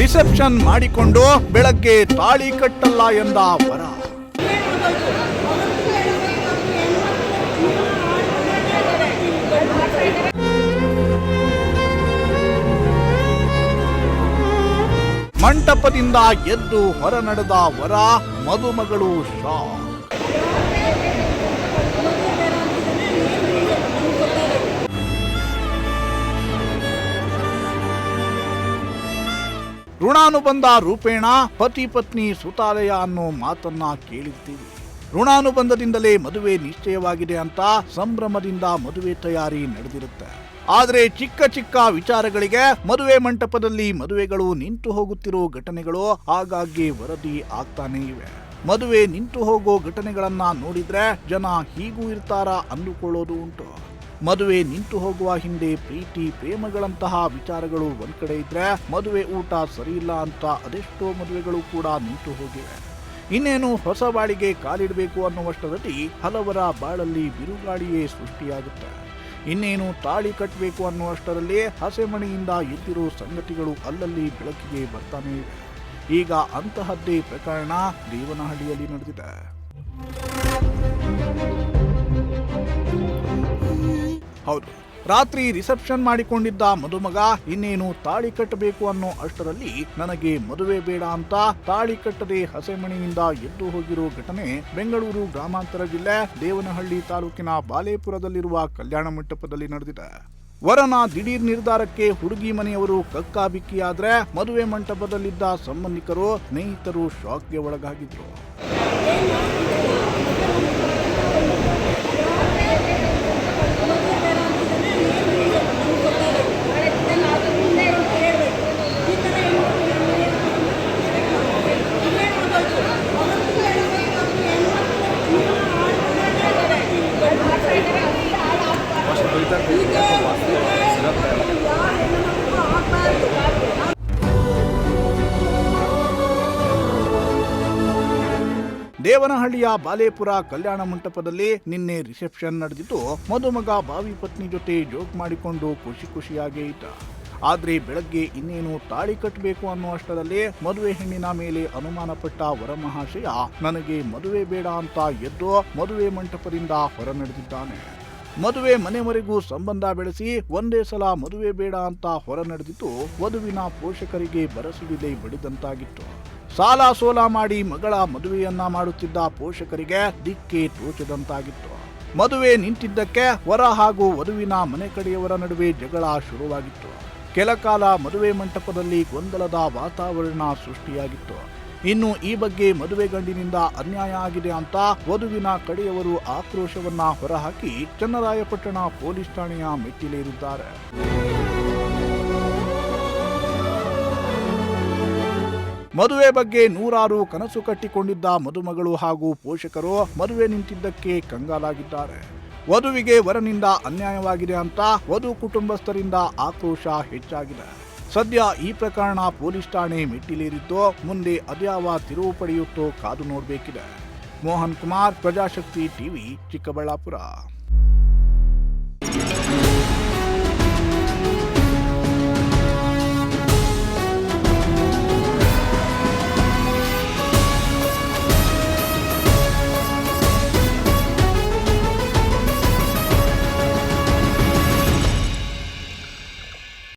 Reception ಮಾಡಿಕೊಂಡು ಬೆಳಗ್ಗೆ ತಾಳಿ ಕಟ್ಟಲ್ಲ ಎಂದ ವರ. ಮಂಟಪದಿಂದ ಎದ್ದು ಹೊರ ನಡೆದ ವರ, ಮದುಮಗಳು ಶಾಕ್. ಋಣಾನುಬಂಧ ರೂಪೇಣ ಪತಿ ಪತ್ನಿ ಸುತಾಲಯ ಅನ್ನೋ ಮಾತನ್ನ ಕೇಳಿದ್ದೀವಿ. ಋಣಾನುಬಂಧದಿಂದಲೇ ಮದುವೆ ನಿಶ್ಚಯವಾಗಿದೆ ಅಂತ ಸಂಭ್ರಮದಿಂದ ಮದುವೆ ತಯಾರಿ ನಡೆದಿರುತ್ತೆ. ಆದರೆ ಚಿಕ್ಕ ಚಿಕ್ಕ ವಿಚಾರಗಳಿಗೆ ಮದುವೆ ಮಂಟಪದಲ್ಲಿ ಮದುವೆಗಳು ನಿಂತು ಹೋಗುತ್ತಿರೋ ಘಟನೆಗಳು ಆಗಾಗ್ಗೆ ವರದಿ ಆಗ್ತಾನೆ ಇವೆ. ಮದುವೆ ನಿಂತು ಹೋಗೋ ಘಟನೆಗಳನ್ನ ನೋಡಿದ್ರೆ ಜನ ಹೀಗೂ ಇರ್ತಾರ ಅಂದುಕೊಳ್ಳೋದು ಉಂಟು. ಮದುವೆ ನಿಂತು ಹೋಗುವ ಹಿಂದೆ ಪ್ರೀತಿ ಪ್ರೇಮಗಳಂತಹ ವಿಚಾರಗಳು ಒಂದ್ ಕಡೆ ಇದ್ರೆ ಮದುವೆ ಊಟ ಸರಿಯಿಲ್ಲ ಅಂತ ಅದೆಷ್ಟೋ ಮದುವೆಗಳು ಕೂಡ ನಿಂತು ಹೋಗಿವೆ. ಇನ್ನೇನು ಹೊಸ ಬಾಳಿಗೆ ಕಾಲಿಡಬೇಕು ಅನ್ನುವಷ್ಟರಲ್ಲಿ ಹಲವರ ಬಾಳಲ್ಲಿ ಬಿರುಗಾಳಿಯೇ ಸೃಷ್ಟಿಯಾಗುತ್ತೆ. ಇನ್ನೇನು ತಾಳಿ ಕಟ್ಟಬೇಕು ಅನ್ನುವಷ್ಟರಲ್ಲಿ ಹಸೆಮಣೆಯಿಂದ ಎದ್ದಿರೋ ಸಂಗತಿಗಳು ಅಲ್ಲಲ್ಲಿ ಬೆಳಕಿಗೆ ಬರ್ತಾನೆ ಇವೆ. ಈಗ ಅಂತಹದ್ದೇ ಪ್ರಕರಣ ದೇವನಹಳ್ಳಿಯಲ್ಲಿ ನಡೆದಿದೆ. ಹೌದು, ರಾತ್ರಿ ರಿಸೆಪ್ಷನ್ ಮಾಡಿಕೊಂಡಿದ್ದ ಮದುಮಗ ಇನ್ನೇನು ತಾಳಿ ಕಟ್ಟಬೇಕು ಅನ್ನೋ ಅಷ್ಟರಲ್ಲಿ ನನಗೆ ಮದುವೆ ಬೇಡ ಅಂತ ತಾಳಿ ಕಟ್ಟದೆ ಹಸೆಮಣೆಯಿಂದ ಎದ್ದು ಹೋಗಿರೋ ಘಟನೆ ಬೆಂಗಳೂರು ಗ್ರಾಮಾಂತರ ಜಿಲ್ಲೆ ದೇವನಹಳ್ಳಿ ತಾಲೂಕಿನ ಬಾಲೇಪುರದಲ್ಲಿರುವ ಕಲ್ಯಾಣ ಮಂಟಪದಲ್ಲಿ ನಡೆದಿದೆ. ವರನ ದಿಢೀರ್ ನಿರ್ಧಾರಕ್ಕೆ ಹುಡುಗಿ ಮನೆಯವರು ಕಕ್ಕಾಬಿಕ್ಕಿಯಾದ್ರೆ ಮದುವೆ ಮಂಟಪದಲ್ಲಿದ್ದ ಸಂಬಂಧಿಕರು ಸ್ನೇಹಿತರು ಶಾಕ್ಗೆ ಒಳಗಾಗಿದ್ರು. ದೇವನಹಳ್ಳಿಯ ಬಾಲೇಪುರ ಕಲ್ಯಾಣ ಮಂಟಪದಲ್ಲಿ ನಿನ್ನೆ ರಿಸೆಪ್ಷನ್ ನಡೆದಿದ್ದು ಮದುಮಗ ಭಾವಿ ಪತ್ನಿ ಜೊತೆ ಜೋಕ್ ಮಾಡಿಕೊಂಡು ಖುಷಿಯಾಗೇ ಇದ್ದ. ಆದ್ರೆ ಬೆಳಗ್ಗೆ ಇನ್ನೇನು ತಾಳಿ ಕಟ್ಟಬೇಕು ಅನ್ನುವಷ್ಟರಲ್ಲಿ ಮದುವೆ ಹೆಣ್ಣಿನ ಮೇಲೆ ಅನುಮಾನ ಪಟ್ಟ ವರಮಹಾಶಯ ನನಗೆ ಮದುವೆ ಬೇಡ ಅಂತ ಎದ್ದು ಮದುವೆ ಮಂಟಪದಿಂದ ಹೊರ ನಡೆದಿದ್ದಾನೆ. ಮದುವೆ ಮನೆವರೆಗೂ ಸಂಬಂಧ ಬೆಳೆಸಿ ಒಂದೇ ಸಲ ಮದುವೆ ಬೇಡ ಅಂತ ಹೊರ ನಡೆದಿದ್ದು ವಧುವಿನ ಪೋಷಕರಿಗೆ ಬರಸುವಿದೆ ಬಡಿದಂತಾಗಿತ್ತು. ಸಾಲ ಸೋಲ ಮಾಡಿ ಮಗಳ ಮದುವೆಯನ್ನ ಮಾಡುತ್ತಿದ್ದ ಪೋಷಕರಿಗೆ ದಿಕ್ಕೇ ತೋಚದಂತಾಗಿತ್ತು. ಮದುವೆ ನಿಂತಿದ್ದಕ್ಕೆ ವರ ಹಾಗೂ ವಧುವಿನ ಮನೆ ಕಡೆಯವರ ನಡುವೆ ಜಗಳ ಶುರುವಾಗಿತ್ತು. ಕೆಲಕಾಲ ಮದುವೆ ಮಂಟಪದಲ್ಲಿ ಗೊಂದಲದ ವಾತಾವರಣ ಸೃಷ್ಟಿಯಾಗಿತ್ತು. ಇನ್ನು ಈ ಬಗ್ಗೆ ಮದುವೆ ಗಂಡಿನಿಂದ ಅನ್ಯಾಯ ಆಗಿದೆ ಅಂತ ವಧುವಿನ ಕಡೆಯವರು ಆಕ್ರೋಶವನ್ನ ಹೊರಹಾಕಿ ಚನ್ನರಾಯಪಟ್ಟಣ ಪೊಲೀಸ್ ಠಾಣೆಯ ಮೆಟ್ಟಿಲೇರಿದ್ದಾರೆ. ಮದುವೆ ಬಗ್ಗೆ ನೂರಾರು ಕನಸು ಕಟ್ಟಿಕೊಂಡಿದ್ದ ಮದುಮಗಳು ಹಾಗೂ ಪೋಷಕರು ಮದುವೆ ನಿಂತಿದ್ದಕ್ಕೆ ಕಂಗಾಲಾಗಿದ್ದಾರೆ. ವಧುವಿಗೆ ವರನಿಂದ ಅನ್ಯಾಯವಾಗಿದೆ ಅಂತ ವಧು ಕುಟುಂಬಸ್ಥರಿಂದ ಆಕ್ರೋಶ ಹೆಚ್ಚಾಗಿದೆ. ಸದ್ಯ ಈ ಪ್ರಕರಣ ಪೊಲೀಸ್ ಠಾಣೆ ಮೆಟ್ಟಿಲೇರಿದ್ದು ಮುಂದೆ ಅದ್ಯಾವ ತಿರುವು ಪಡೆಯುತ್ತೋ ಕಾದು ನೋಡಬೇಕಿದೆ. ಮೋಹನ್ ಕುಮಾರ್, ಪ್ರಜಾಶಕ್ತಿ ಟಿವಿ, ಚಿಕ್ಕಬಳ್ಳಾಪುರ.